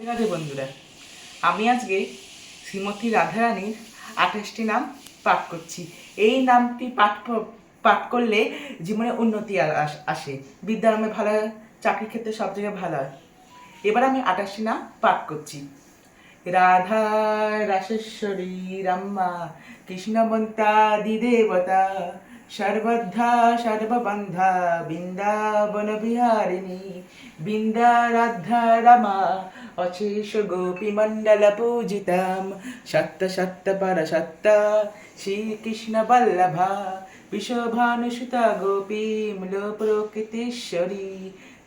রাধে বন্ধুরা, আমি আজকে শ্রীমতী রাধারানীর 28টি নাম পাঠ করছি। এই নামটি পাঠ করলে জীবনে উন্নতি আসে, বিদ্যারম্ভে ভালো হয়, চাকরির ক্ষেত্রে সব জায়গায় ভালো হয়। এবার আমি 28টি নাম পাঠ করছি। রাধা রাসেশ্বরী রাম্মা কৃষ্ণবন্তা দিদেবতা সর্বদ্ধা সর্ববন্ধা বৃন্দাবন বিহারিণী বৃন্দারাধ্যা রমা অশেষ গোপী মণ্ডল পূজিতাম সত্য সত্য পর সত্য শ্রীকৃষ্ণ বল্লভা বিশ্বভানুসুতা গোপী মূল প্রকৃতিশ্বরী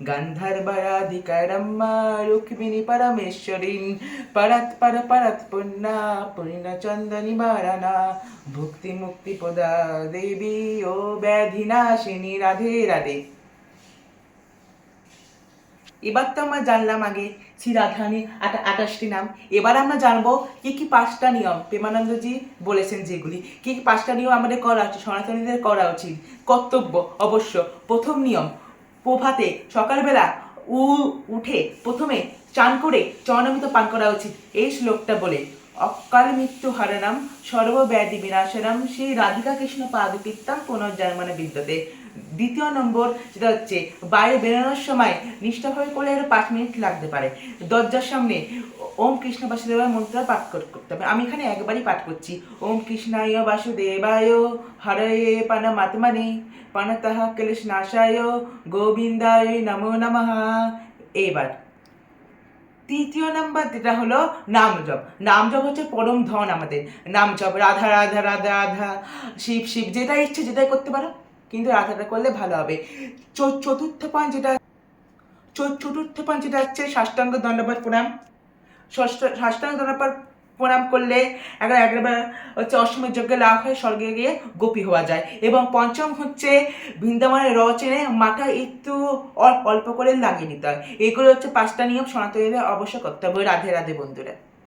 গন্ধর্বরাধিকারম্মা রুক্মিণী পরমেশ্বরীন পরৎপর পরৎ পুণ্যা পুণ্যচন্দ্র নিবারণা ভুক্তি মুক্তি প্রদা দেবী ও ব্যাধিনাশিনী রাধে রাধে। এবার তো আমরা জানলাম আগে শ্রী রাধারানীর 28টি নাম। এবার আমরা জানবো কি কি 5টা নিয়ম প্রেমানন্দজি বলেছেন, যেগুলি কি কি 5টা নিয়ম আমাদের করা উচিত, সনাতনীদের করা উচিত, কর্তব্য অবশ্য। প্রথম নিয়ম, প্রভাতে সকালবেলা উঠে প্রথমে চান করে চরণামৃত পান করা উচিত এই শ্লোকটা বলে। অকাল মৃত্যু হরণম সর্বব্যাধি বিনাশনম শ্রী রাধিকা কৃষ্ণ পাদকীর্তন পুনর্জন্মনে বিদ্যতে। দ্বিতীয় নম্বর যেটা হচ্ছে বাইরে বেরোনোর সময় নিষ্ঠাভাবে করলে আরো 5 মিনিট লাগতে পারে। দরজার সামনে ওম কৃষ্ণ বাসুদেবায় মন্ত্র পাঠ করতে হবে। আমি এখানে একবারই পাঠ করছি। ওম কৃষ্ণায় বাসুদেবায় হরয়ে পরমাত্মনে পনতঃ ক্লেশনাশায় গোবিন্দায় নমো নমঃ। এবার তৃতীয় নাম্বার যেটা হলো নাম জপ। নাম জপ হচ্ছে পরম ধন আমাদের। নাম জপ রাধা রাধা রাধা রাধা শিব শিব, যেটা ইচ্ছে যেটাই করতে পারো, কিন্তু রাধাটা করলে ভালো হবে। চতুর্থ পয়েন্ট যেটা হচ্ছে সাষ্টাঙ্গ দণ্ডবত প্রণাম। সাষ্টাঙ্গ দণ্ডবত প্রণাম করলে একবার হচ্ছে অশ্বমেধ যজ্ঞে লাভ হয়, স্বর্গে গিয়ে গোপী হওয়া যায়। এবং পঞ্চম হচ্ছে বৃন্দাবনের রচনে মাথা একটু অল্প করে লাগিয়ে নিতে হয়। এগুলো হচ্ছে 5টা নিয়ম সনাতনীদের অবশ্য করতে হবে। রাধে রাধে বন্ধুরা।